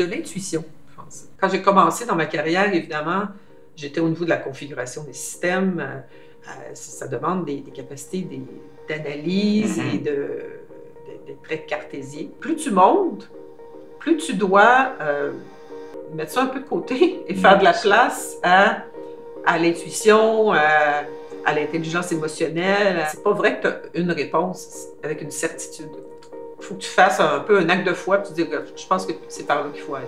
de l'intuition, je pense. Quand j'ai commencé dans ma carrière, évidemment, j'étais au niveau de la configuration des systèmes. Ça demande des capacités d'analyse et d'être très cartésien. Plus tu montes, plus tu dois mettre ça un peu de côté et faire de la place à l'intuition, à l'intelligence émotionnelle. C'est pas vrai que tu as une réponse avec une certitude. Il faut que tu fasses un peu un acte de foi et tu te dis, je pense que c'est par là qu'il faut aller.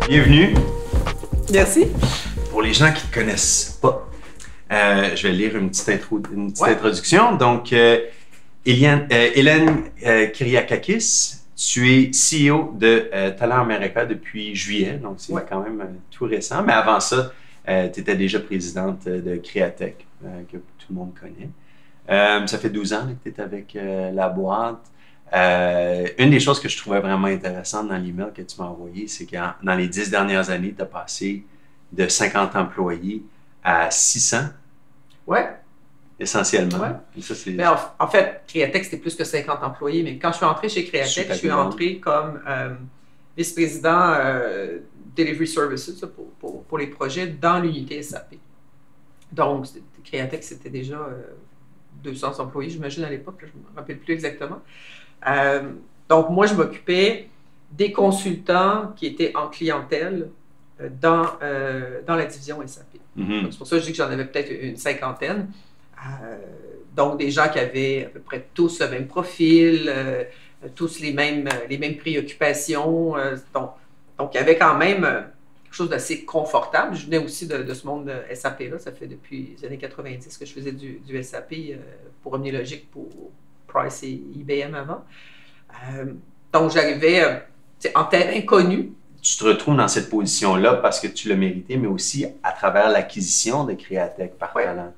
Bienvenue. Merci. Pour les gens qui ne te connaissent pas, je vais lire une petite introduction. Donc, Hélène Kyriakakis, tu es CEO de Talent America depuis juillet, donc c'est quand même tout récent. Mais avant ça, tu étais déjà présidente de Créatech, que tout le monde connaît. Ça fait 12 ans que tu es avec la boîte. Une des choses que je trouvais vraiment intéressante dans l'email que tu m'as envoyé, c'est que dans les 10 dernières années, tu as passé de 50 employés à 600. Ouais. Essentiellement. Ouais. Et ça, mais en fait, Créatech, c'était plus que 50 employés, mais quand je suis entrée chez Créatech, je suis entrée comme vice-président Delivery Services pour les projets dans l'unité SAP. Donc, Créatech, c'était déjà 200 employés, j'imagine, à l'époque, je ne me rappelle plus exactement. Donc, moi, je m'occupais des consultants qui étaient en clientèle dans la division SAP. C'est pour ça que je dis que j'en avais peut-être une cinquantaine. Donc, des gens qui avaient à peu près tous le même profil, tous les mêmes préoccupations. Donc, il y avait quand même quelque chose d'assez confortable. Je venais aussi de ce monde SAP-là. Ça fait depuis les années 90 que je faisais du SAP pour Omnilogic, pour Price et IBM avant. Donc, j'arrivais en terre inconnue. Tu te retrouves dans cette position-là parce que tu l'as mérité, mais aussi à travers l'acquisition de Créatech par Talent.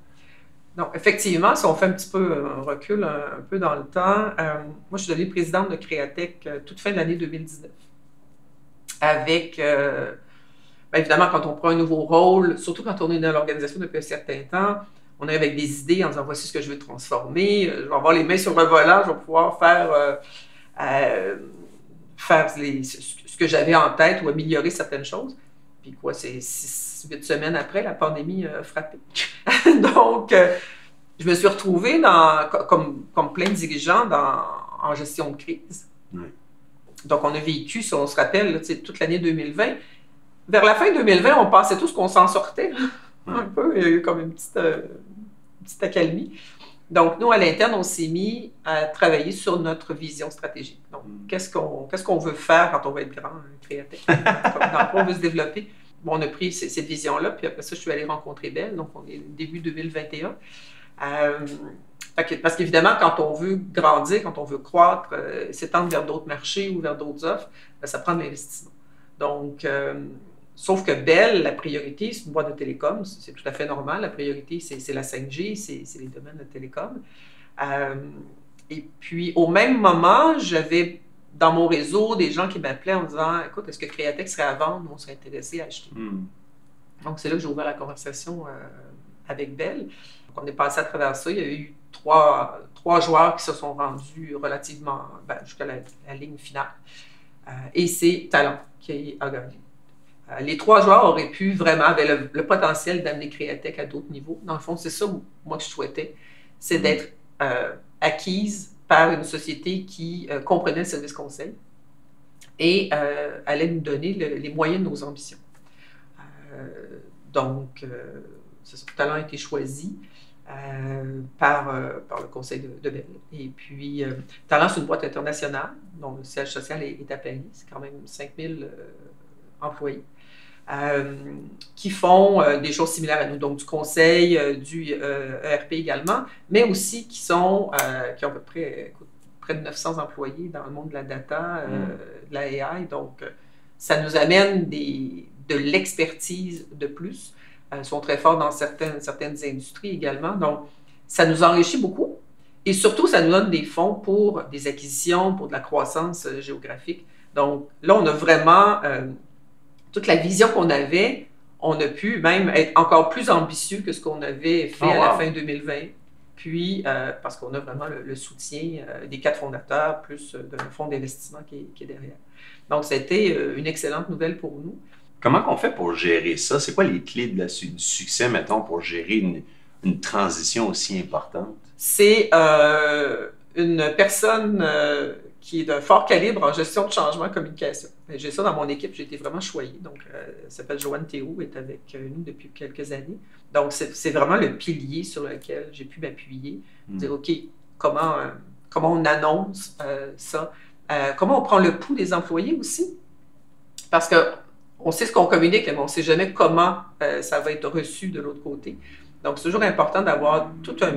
Donc, effectivement, si on fait un petit peu un recul un peu dans le temps, moi, je suis devenue présidente de Créatech toute fin de l'année 2019. Avec, évidemment, quand on prend un nouveau rôle, surtout quand on est dans l'organisation depuis un certain temps, on est avec des idées en disant voici ce que je veux transformer, je vais avoir les mains sur le volant, je vais pouvoir faire ce que j'avais en tête ou améliorer certaines choses. Puis quoi, c'est 8 semaines après, la pandémie a frappé. Donc, je me suis retrouvée comme plein de dirigeants en gestion de crise. Oui. Donc, on a vécu, si on se rappelle, toute l'année 2020. Vers la fin 2020, on pensait tous qu'on s'en sortait. Un peu, il y a eu comme une petite accalmie. Donc, nous, à l'interne, on s'est mis à travailler sur notre vision stratégique. Donc, qu'est-ce qu'on veut faire quand on va être grand, Créatech? Dans quoi on veut se développer? Bon, on a pris cette vision-là, puis après ça, je suis allée rencontrer Bell, donc on est début 2021. Parce qu'évidemment, quand on veut grandir, quand on veut croître, s'étendre vers d'autres marchés ou vers d'autres offres, ça prend de l'investissement. Donc, sauf que Bell, la priorité, c'est une boîte de télécom, c'est tout à fait normal. La priorité, c'est la 5G, c'est les domaines de télécom. Et puis, au même moment, j'avais dans mon réseau des gens qui m'appelaient en me disant « Écoute, est-ce que Créatech serait à vendre ou on serait intéressé à acheter? » Donc, c'est là que j'ai ouvert la conversation avec Bell. Donc, on est passé à travers ça. Il y a eu trois joueurs qui se sont rendus relativement jusqu'à la ligne finale. Et c'est Talent qui a gagné. Les 3 joueurs avaient le potentiel d'amener Créatech à d'autres niveaux. Dans le fond, c'est ça, moi, que je souhaitais. C'est d'être acquise par une société qui comprenait le service conseil et allait nous donner les moyens de nos ambitions. Donc, Talent a été choisi par le conseil de Bell. Et puis, Talent, c'est une boîte internationale, dont le siège social est à Paris. C'est quand même 5000 employés. Qui font des choses similaires à nous, donc du conseil, du ERP également, mais aussi qui ont à peu près de 900 employés dans le monde de la data, de la AI. Donc, ça nous amène de l'expertise de plus. Ils sont très forts dans certaines industries également. Donc, ça nous enrichit beaucoup. Et surtout, ça nous donne des fonds pour des acquisitions, pour de la croissance géographique. Donc, là, on a vraiment toute la vision qu'on avait. On a pu même être encore plus ambitieux que ce qu'on avait fait à la fin 2020 Puis, parce qu'on a vraiment le soutien des 4 fondateurs, plus d'un fonds d'investissement qui est derrière. Donc, ça a été une excellente nouvelle pour nous. Comment qu'on fait pour gérer ça? C'est quoi les clés du succès, mettons, pour gérer une transition aussi importante? C'est une personne qui est d'un fort calibre en gestion de changement et communication. J'ai ça dans mon équipe, j'ai été vraiment choyée. Donc, elle s'appelle Joanne Théoux, elle est avec nous depuis quelques années. Donc, c'est vraiment le pilier sur lequel j'ai pu m'appuyer. Dire, OK, comment on annonce ça? Comment on prend le pouls des employés aussi? Parce qu'on sait ce qu'on communique, mais on ne sait jamais comment ça va être reçu de l'autre côté. Donc, c'est toujours important d'avoir tout un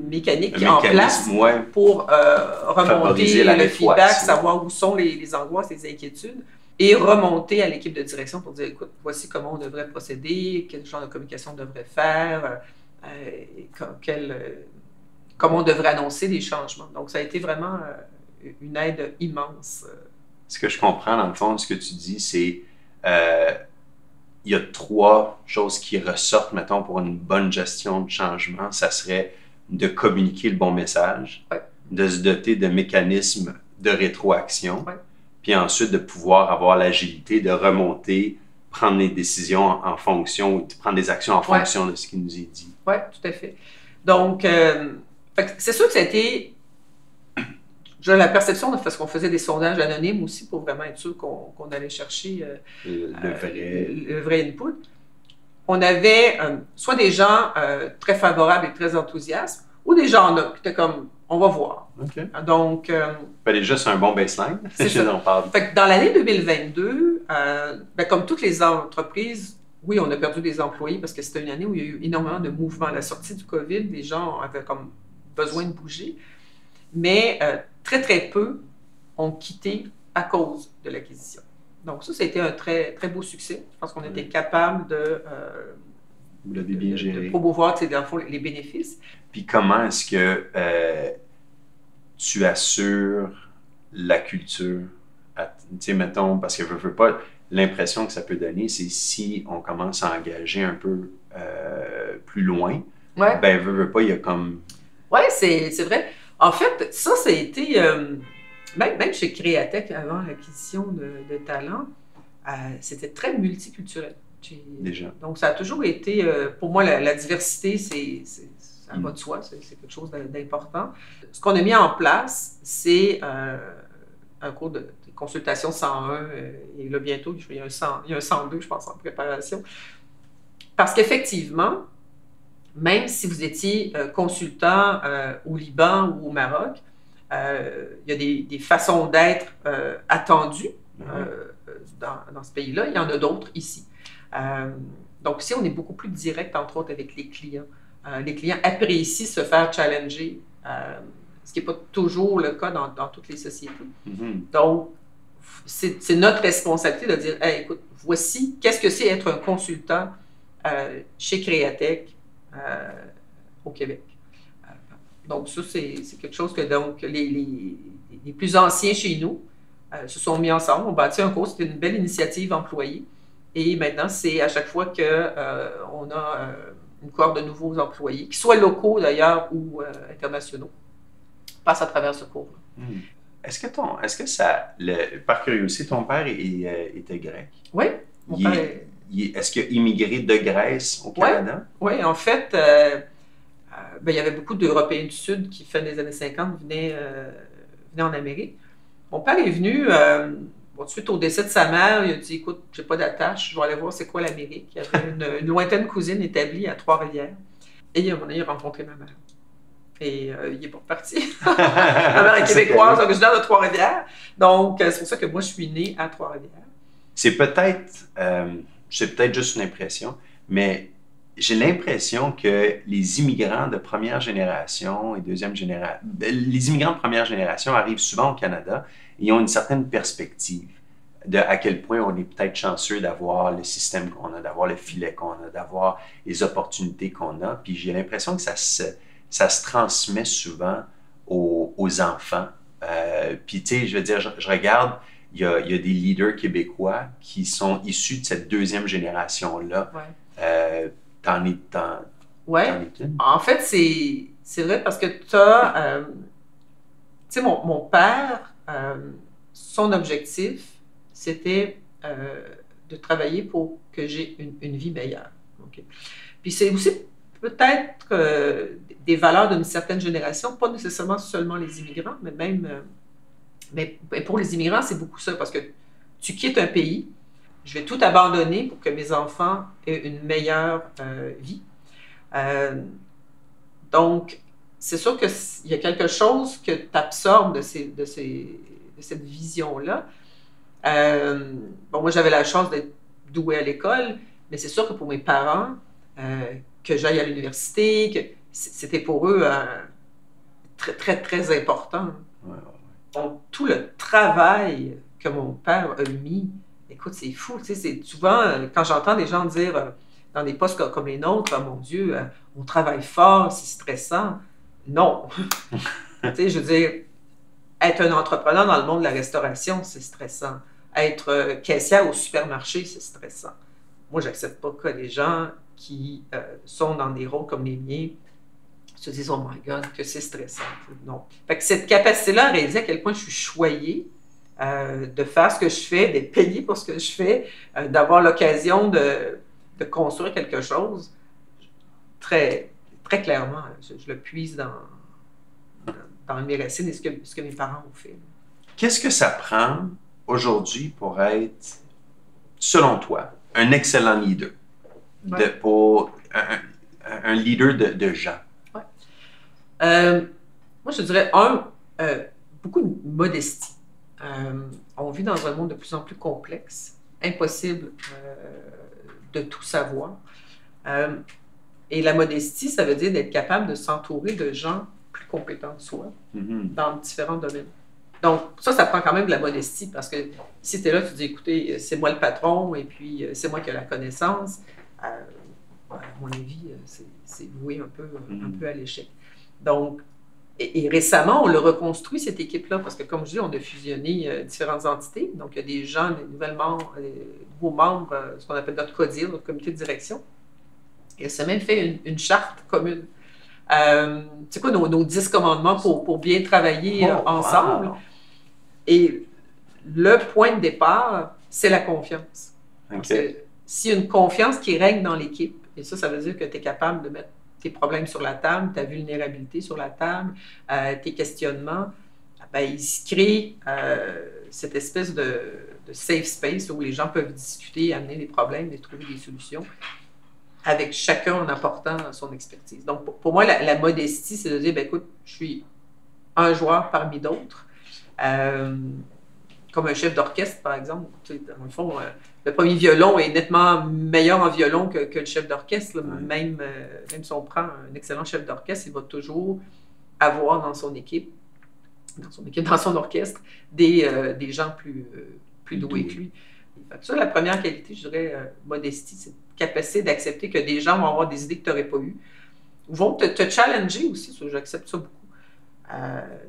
mécanique en place pour remonter le feedback, savoir où sont les angoisses, les inquiétudes, et remonter à l'équipe de direction pour dire, écoute, voici comment on devrait procéder, quel genre de communication on devrait faire, comment on devrait annoncer les changements. Donc, ça a été vraiment une aide immense. Ce que je comprends, dans le fond, ce que tu dis, c'est il y a 3 choses qui ressortent, mettons, pour une bonne gestion de changement. Ça serait de communiquer le bon message, de se doter de mécanismes de rétroaction, puis ensuite de pouvoir avoir l'agilité de remonter, prendre des décisions en fonction, ou prendre des actions en fonction de ce qui nous est dit. Oui, tout à fait. Donc, c'est sûr que ça a été... J'ai la perception, parce qu'on faisait des sondages anonymes aussi pour vraiment être sûr qu'on allait chercher le vrai input. On avait soit des gens très favorables et très enthousiastes, ou des gens qui étaient comme, on va voir. Okay. Donc, déjà, c'est un bon baseline. C'est ça. Fait que dans l'année 2022, comme toutes les entreprises, oui, on a perdu des employés parce que c'était une année où il y a eu énormément de mouvements. À la sortie du COVID, les gens avaient comme besoin de bouger. Mais très, très peu ont quitté à cause de l'acquisition. Donc ça a été un très, très beau succès. Je pense qu'on était capable Vous l'avez bien géré. De promouvoir, dans le fond, les bénéfices. Puis comment est-ce que tu assures la culture? Tu sais, mettons, parce que je veux pas, l'impression que ça peut donner, c'est si on commence à engager un peu plus loin, veux pas, il y a comme... Oui, c'est vrai. En fait, ça a été, même chez Créatech, avant l'acquisition de talents, c'était très multiculturel. Déjà. Donc, ça a toujours été, pour moi, la diversité, ça va de soi, c'est quelque chose d'important. Ce qu'on a mis en place, c'est un cours de consultation 101, et là, bientôt, il y a un 102, je pense, en préparation. Parce qu'effectivement, même si vous étiez consultant au Liban ou au Maroc, il y a des façons d'être attendues dans ce pays-là. Il y en a d'autres ici. Donc ici, on est beaucoup plus direct, entre autres, avec les clients. Les clients apprécient se faire challenger, ce qui n'est pas toujours le cas dans toutes les sociétés. Donc, c'est notre responsabilité de dire, hey, écoute, voici, qu'est-ce que c'est être un consultant chez Créatech au Québec. Donc, ça, c'est quelque chose que donc, les plus anciens chez nous se sont mis ensemble, ont bâti un cours. C'était une belle initiative employée. Et maintenant, c'est à chaque fois qu'on a une cohorte de nouveaux employés, qu'ils soient locaux d'ailleurs ou internationaux, passe à travers ce cours-là. Est-ce que ça, par curiosité, ton père était grec? Oui. Est-ce qu'il a immigré de Grèce au Canada? Oui, en fait, il y avait beaucoup d'Européens du Sud qui, fin des années 50, venaient en Amérique. Mon père est venu, tout de suite au décès de sa mère, il a dit, écoute, j'ai pas d'attache, je vais aller voir c'est quoi l'Amérique. Il y avait une lointaine cousine établie à Trois-Rivières. Et il a rencontré ma mère. Et il est pas reparti. Ma mère est québécoise, originaire de Trois-Rivières. Donc, c'est pour ça que moi, je suis née à Trois-Rivières. C'est peut-être juste une impression, mais j'ai l'impression que les immigrants de première génération et deuxième génération, les immigrants de première génération arrivent souvent au Canada et ont une certaine perspective de à quel point on est peut-être chanceux d'avoir le système qu'on a, d'avoir le filet qu'on a, d'avoir les opportunités qu'on a. Puis j'ai l'impression que ça se transmet souvent aux enfants. Puis tu sais, je veux dire, je regarde, il y a des leaders québécois qui sont issus de cette deuxième génération-là. Ouais. T'en es une? En fait, c'est vrai parce que tu as... tu sais, mon père, son objectif, c'était de travailler pour que j'ai une vie meilleure. Okay? Puis c'est aussi peut-être des valeurs d'une certaine génération, pas nécessairement seulement les immigrants, mais même... mais pour les immigrants, c'est beaucoup ça, parce que tu quittes un pays, je vais tout abandonner pour que mes enfants aient une meilleure vie. Donc, c'est sûr qu'il y a quelque chose que tu absorbes de cette vision-là. Bon, moi, j'avais la chance d'être douée à l'école, mais c'est sûr que pour mes parents, que j'aille à l'université, que c'était pour eux très, très, très important. Ouais. Donc, tout le travail que mon père a mis, écoute, c'est fou. Tu sais, c'est souvent, quand j'entends des gens dire dans des postes comme les nôtres, oh, mon Dieu, on travaille fort, c'est stressant. Non. Tu sais, je veux dire, être un entrepreneur dans le monde de la restauration, c'est stressant. Être caissière au supermarché, c'est stressant. Moi, je n'accepte pas que les gens qui sont dans des rôles comme les miens se disent « Oh my God, que c'est stressant. » Non. Fait que cette capacité-là à réaliser à quel point je suis choyée de faire ce que je fais, d'être payée pour ce que je fais, d'avoir l'occasion de construire quelque chose, très, très clairement, je le puise dans mes racines et ce que mes parents ont fait. Qu'est-ce que ça prend aujourd'hui pour être, selon toi, un excellent leader? Ouais. Pour un leader de gens? Ouais. Moi, je dirais, beaucoup de modestie. On vit dans un monde de plus en plus complexe, impossible de tout savoir. Et la modestie, ça veut dire d'être capable de s'entourer de gens plus compétents que soi dans différents domaines. Donc, ça prend quand même de la modestie parce que si tu es là, tu dis, écoutez, c'est moi le patron et puis c'est moi qui ai la connaissance, à mon avis, c'est voué un peu à l'échec. Donc, et récemment, on l'a reconstruit, cette équipe-là, parce que, comme je dis, on a fusionné différentes entités. Donc, il y a des gens, des nouveaux membres, ce qu'on appelle notre CODIR, notre comité de direction. Et ça a même fait une charte commune. C'est quoi nos 10 commandements pour bien travailler ensemble? Wow. Et le point de départ, c'est la confiance. Okay. Parce que s'il y a une confiance qui règne dans l'équipe, et ça veut dire que tu es capable de mettre tes problèmes sur la table, ta vulnérabilité sur la table, tes questionnements, ben, il se crée cette espèce de safe space où les gens peuvent discuter, amener des problèmes et trouver des solutions, avec chacun en apportant son expertise. Donc, pour moi, la modestie, c'est de dire, ben, écoute, je suis un joueur parmi d'autres, comme un chef d'orchestre, par exemple. Dans le fond, le premier violon est nettement meilleur en violon que le chef d'orchestre. Même si on prend un excellent chef d'orchestre, il va toujours avoir dans son équipe, dans son orchestre, des gens plus doués que lui. Ça, la première qualité, je dirais, modestie, c'est capacité d'accepter que des gens vont avoir des idées que tu n'aurais pas eues, vont te challenger aussi, ça, j'accepte ça beaucoup.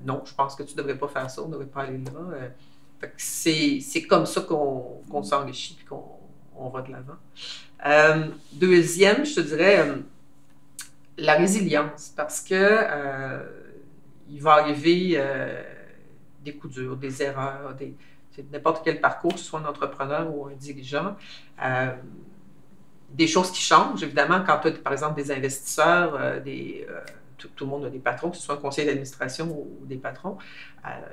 Non, je pense que tu ne devrais pas faire ça, on ne devrait pas aller là. C'est comme ça qu'on s'enrichit et qu'on va de l'avant. Deuxième, je te dirais, la résilience, parce que il va arriver des coups durs, des erreurs, n'importe quel parcours, que ce soit un entrepreneur ou un dirigeant, des choses qui changent, évidemment, quand tu as, par exemple, des investisseurs, tout le monde a des patrons, que ce soit un conseil d'administration ou des patrons,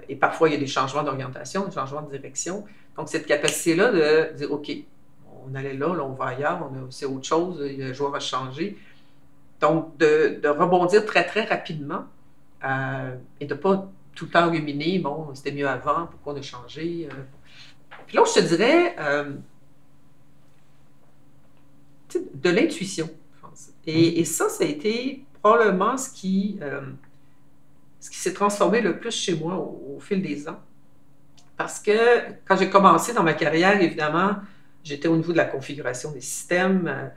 et parfois il y a des changements d'orientation, des changements de direction. Donc, cette capacité-là de dire, OK, on allait là, on va ailleurs, c'est autre chose, le joueur va changer. Donc, de rebondir très, très rapidement et de ne pas tout le temps ruminer, bon, c'était mieux avant, pourquoi on a changé. Puis là, je te dirais, de l'intuition, je pense. Et ça a été probablement ce qui s'est transformé le plus chez moi au fil des ans. Parce que quand j'ai commencé dans ma carrière, évidemment, j'étais au niveau de la configuration des systèmes.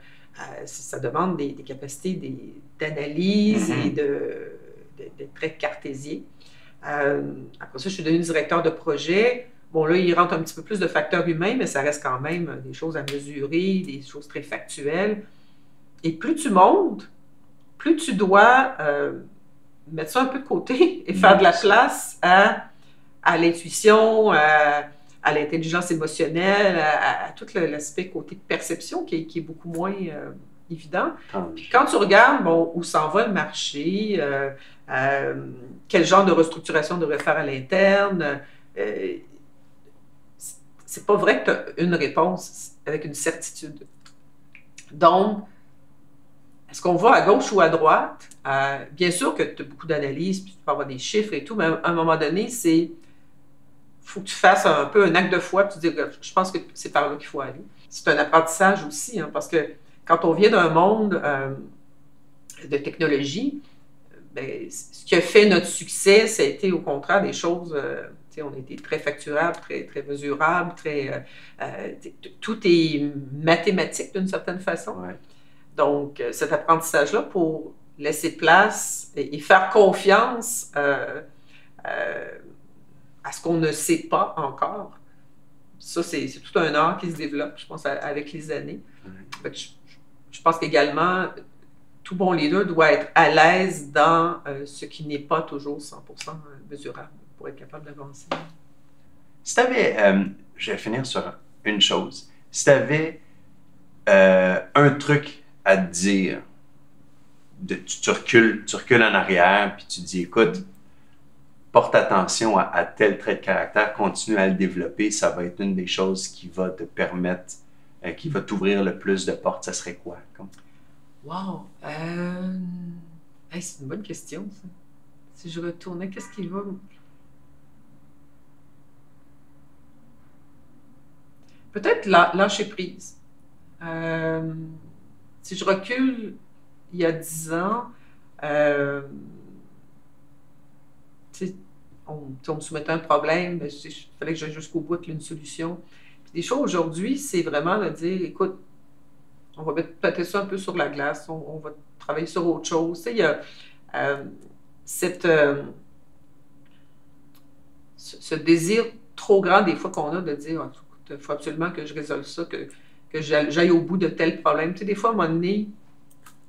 Ça demande des capacités d'analyse et d'être très cartésien. Après ça, je suis devenue directeur de projet. Bon, là, il rentre un petit peu plus de facteurs humains, mais ça reste quand même des choses à mesurer, des choses très factuelles. Et plus tu montes, plus tu dois mettre ça un peu de côté et faire de la place à l'intuition, à l'intelligence émotionnelle, à tout l'aspect côté perception qui est beaucoup moins évident. Puis quand tu regardes où s'en va le marché, quel genre de restructuration on devrait faire à l'interne, c'est pas vrai que tu as une réponse avec une certitude. Donc, est-ce qu'on va à gauche ou à droite? Bien sûr que tu as beaucoup d'analyses, puis tu peux avoir des chiffres et tout, mais à un moment donné, faut que tu fasses un peu un acte de foi, puis tu dis, je pense que c'est par là qu'il faut aller. C'est un apprentissage aussi, hein, parce que quand on vient d'un monde de technologie, ben, ce qui a fait notre succès, ça a été au contraire des choses, on a été très facturable, très, très mesurable, tout est mathématique d'une certaine façon. Ouais. Donc, cet apprentissage-là pour laisser place et faire confiance à ce qu'on ne sait pas encore, ça, c'est tout un art qui se développe, je pense, avec les années. Ouais. Je pense qu'également, tout bon leader doit être à l'aise dans ce qui n'est pas toujours 100% mesurable pour être capable d'avancer. Si tu avais, je vais finir sur une chose, si tu avais un truc à te dire, tu recules en arrière, puis tu te dis, écoute, porte attention à tel trait de caractère, continue à le développer, ça va être une des choses qui va te permettre, qui va t'ouvrir le plus de portes, ça serait quoi? Wow! C'est une bonne question, ça. Si je retournais, qu'est-ce qui va... Peut-être lâcher prise. Si je recule il y a 10 ans, on me soumettait un problème, il fallait que j'aille jusqu'au bout d'une solution. Puis des choses aujourd'hui, c'est vraiment de dire, écoute, on va mettre peut-être ça un peu sur la glace, on va travailler sur autre chose. Il y a ce désir trop grand des fois qu'on a de dire, il faut absolument que je résolve ça, que j'aille au bout de tel problème. Des fois, à un moment donné, il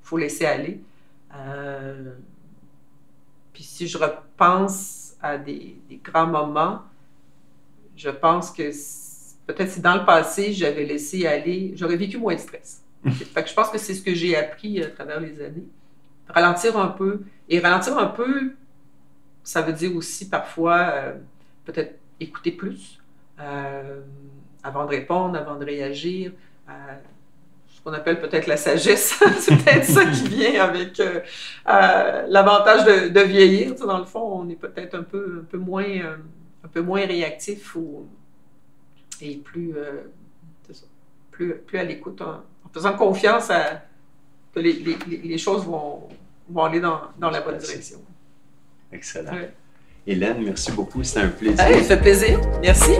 faut laisser aller. Puis si je repense à des grands moments, je pense que peut-être si dans le passé, j'avais laissé aller, j'aurais vécu moins de stress. Fait que je pense que c'est ce que j'ai appris à travers les années. Ralentir un peu. Et ralentir un peu, ça veut dire aussi parfois peut-être écouter plus avant de répondre, avant de réagir. Ce qu'on appelle peut-être la sagesse. C'est peut-être ça qui vient avec l'avantage de vieillir. Dans le fond, on est peut-être un peu moins réactif et plus à l'écoute, en faisant confiance que les choses vont aller dans la bonne direction. Excellent. Ouais. Hélène, merci beaucoup. C'était un plaisir. Ça fait plaisir. Merci.